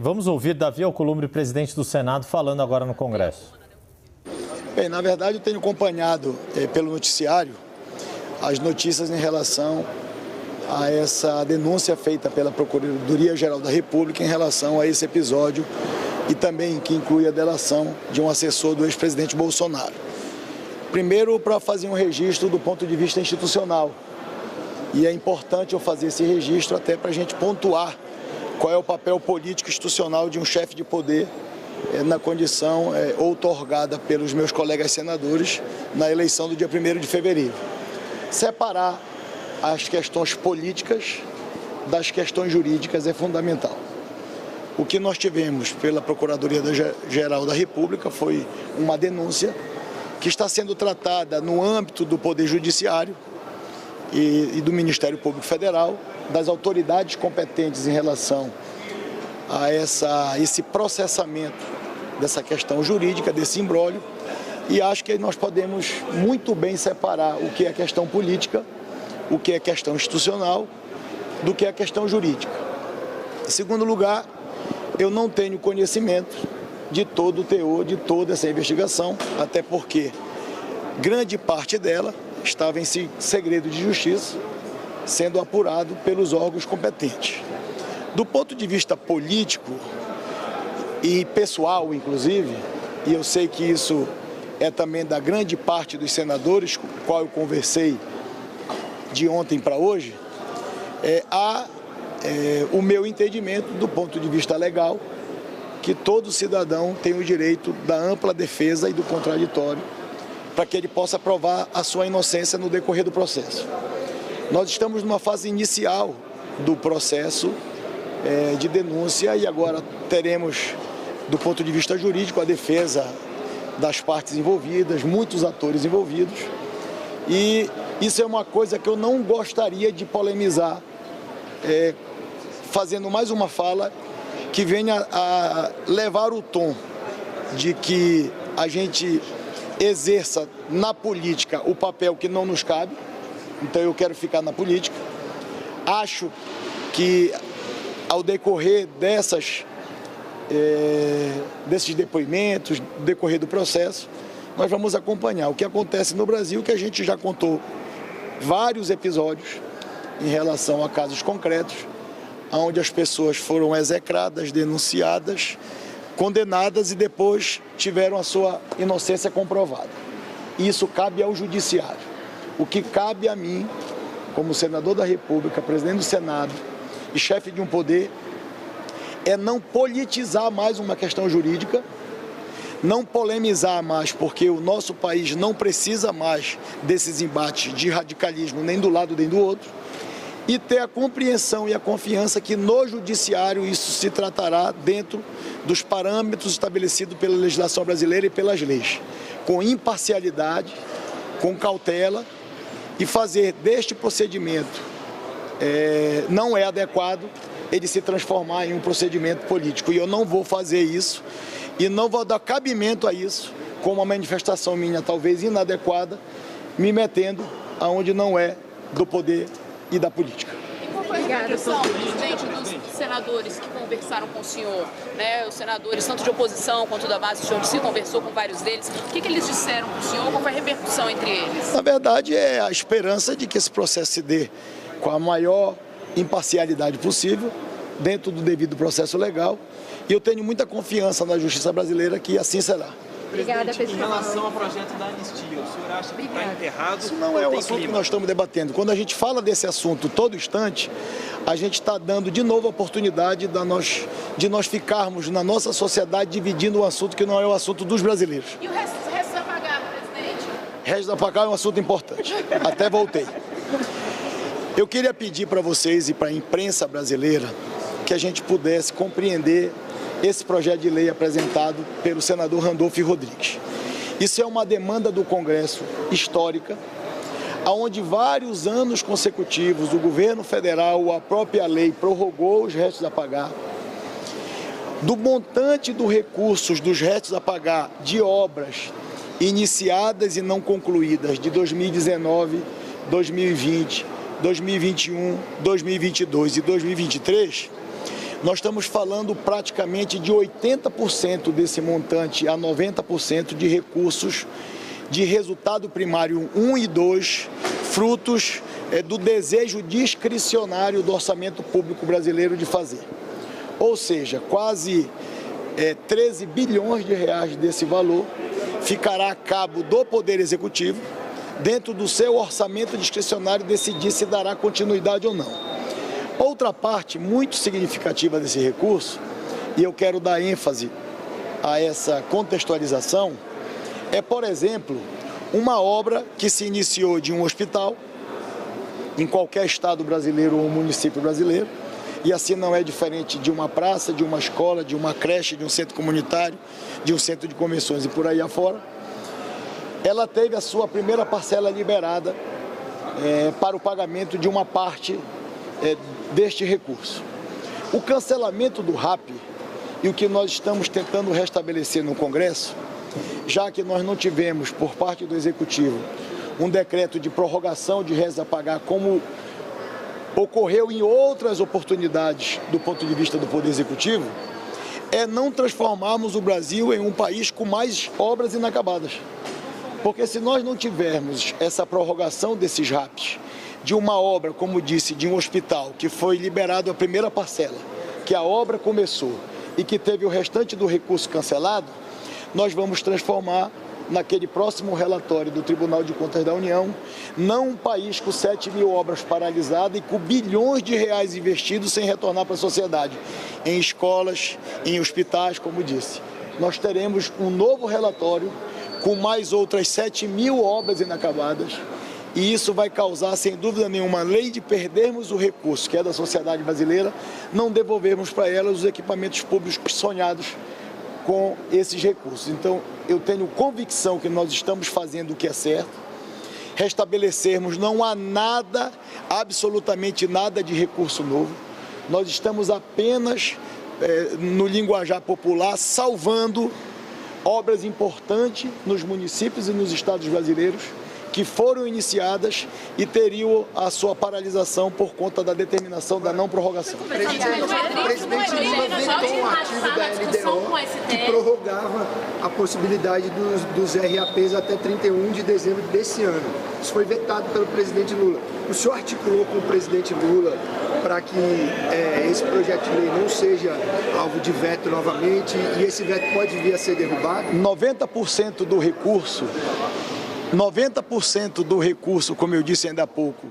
Vamos ouvir Davi Alcolumbre, presidente do Senado, falando agora no Congresso. Bem, na verdade eu tenho acompanhado pelo noticiário as notícias em relação a essa denúncia feita pela Procuradoria-Geral da República em relação a esse episódio e também que inclui a delação de um assessor do ex-presidente Bolsonaro. Primeiro, para fazer um registro do ponto de vista institucional. E é importante eu fazer esse registro até para a gente pontuar qual é o papel político institucional de um chefe de poder na condição outorgada pelos meus colegas senadores na eleição do dia 1º de fevereiro. Separar as questões políticas das questões jurídicas é fundamental. O que nós tivemos pela Procuradoria-Geral da República foi uma denúncia que está sendo tratada no âmbito do Poder Judiciário e do Ministério Público Federal, das autoridades competentes em relação a esse processamento dessa questão jurídica, desse imbróglio, e acho que nós podemos muito bem separar o que é questão política, o que é questão institucional, do que é questão jurídica. Em segundo lugar, eu não tenho conhecimento de todo o teor, de toda essa investigação, até porque grande parte dela estava em segredo de justiça, sendo apurado pelos órgãos competentes. Do ponto de vista político e pessoal, inclusive, e eu sei que isso é também da grande parte dos senadores com o qual eu conversei de ontem para hoje, o meu entendimento do ponto de vista legal, que todo cidadão tem o direito da ampla defesa e do contraditório, para que ele possa provar a sua inocência no decorrer do processo. Nós estamos numa fase inicial do processo de denúncia e agora teremos, do ponto de vista jurídico, a defesa das partes envolvidas, muitos atores envolvidos, e isso é uma coisa que eu não gostaria de polemizar, fazendo mais uma fala que venha a levar o tom de que a gente exerça na política o papel que não nos cabe. Então eu quero ficar na política. Acho que ao decorrer desses depoimentos, decorrer do processo, nós vamos acompanhar o que acontece no Brasil, que a gente já contou vários episódios em relação a casos concretos, onde as pessoas foram execradas, denunciadas, condenadas e depois tiveram a sua inocência comprovada. Isso cabe ao judiciário. O que cabe a mim, como senador da República, presidente do Senado e chefe de um poder, é não politizar mais uma questão jurídica, não polemizar mais, porque o nosso país não precisa mais desses embates de radicalismo, nem do lado nem do outro, e ter a compreensão e a confiança que no judiciário isso se tratará dentro dos parâmetros estabelecidos pela legislação brasileira e pelas leis, com imparcialidade, com cautela, e fazer deste procedimento não é adequado ele se transformar em um procedimento político. E eu não vou fazer isso e não vou dar cabimento a isso com uma manifestação minha talvez inadequada, me metendo aonde não é do poder e da política. E qual foi a impressão, presidente, dos senadores que conversaram com o senhor, né? Os senadores, tanto de oposição quanto da base, o senhor se conversou com vários deles. O que eles disseram para o senhor? Qual foi a repercussão entre eles? Na verdade, é a esperança de que esse processo se dê com a maior imparcialidade possível, dentro do devido processo legal. E eu tenho muita confiança na justiça brasileira que assim será. Obrigada, em relação ao projeto da anistia, o senhor acha que está enterrado? Isso não é o assunto que nós estamos debatendo. Quando a gente fala desse assunto todo instante, a gente está dando de novo a oportunidade de nós ficarmos na nossa sociedade dividindo um assunto que não é o assunto dos brasileiros. E o resto a pagar, presidente? Resto a pagar é um assunto importante. Até voltei. Eu queria pedir para vocês e para a imprensa brasileira que a gente pudesse compreender esse projeto de lei apresentado pelo senador Randolfo Rodrigues. Isso é uma demanda do Congresso histórica, onde vários anos consecutivos o governo federal, a própria lei, prorrogou os restos a pagar. Do montante dos recursos dos restos a pagar de obras iniciadas e não concluídas de 2019, 2020, 2021, 2022 e 2023, nós estamos falando praticamente de 80% desse montante a 90% de recursos de resultado primário 1 e 2, frutos do desejo discricionário do orçamento público brasileiro de fazer. Ou seja, quase 13 bilhões de reais desse valor ficará a cabo do Poder Executivo, dentro do seu orçamento discricionário, decidir se dará continuidade ou não. Outra parte muito significativa desse recurso, e eu quero dar ênfase a essa contextualização, é, por exemplo, uma obra que se iniciou de um hospital, em qualquer estado brasileiro ou município brasileiro, e assim não é diferente de uma praça, de uma escola, de uma creche, de um centro comunitário, de um centro de convenções e por aí afora. Ela teve a sua primeira parcela liberada para o pagamento de uma parte deste recurso. O cancelamento do RAP e o que nós estamos tentando restabelecer no Congresso, já que nós não tivemos, por parte do Executivo, um decreto de prorrogação de réis a pagar, como ocorreu em outras oportunidades do ponto de vista do Poder Executivo, é não transformarmos o Brasil em um país com mais obras inacabadas. Porque se nós não tivermos essa prorrogação desses RAPs, de uma obra, como disse, de um hospital, que foi liberado a primeira parcela, que a obra começou e que teve o restante do recurso cancelado, nós vamos transformar naquele próximo relatório do Tribunal de Contas da União, não um país com 7 mil obras paralisadas e com bilhões de reais investidos sem retornar para a sociedade, em escolas, em hospitais, como disse. Nós teremos um novo relatório com mais outras 7 mil obras inacabadas, e isso vai causar, sem dúvida nenhuma, além de perdermos o recurso que é da sociedade brasileira, não devolvermos para elas os equipamentos públicos sonhados com esses recursos. Então, eu tenho convicção que nós estamos fazendo o que é certo, restabelecermos, não há nada, absolutamente nada de recurso novo, nós estamos apenas, no linguajar popular, salvando obras importantes nos municípios e nos estados brasileiros que foram iniciadas e teriam a sua paralisação por conta da determinação da não prorrogação. O presidente Lula vetou um artigo da LDO que prorrogava a possibilidade dos RAPs até 31 de dezembro desse ano. Isso foi vetado pelo presidente Lula. O senhor articulou com o presidente Lula para que esse projeto de lei não seja alvo de veto novamente, e esse veto pode vir a ser derrubado? 90% do recurso, como eu disse ainda há pouco,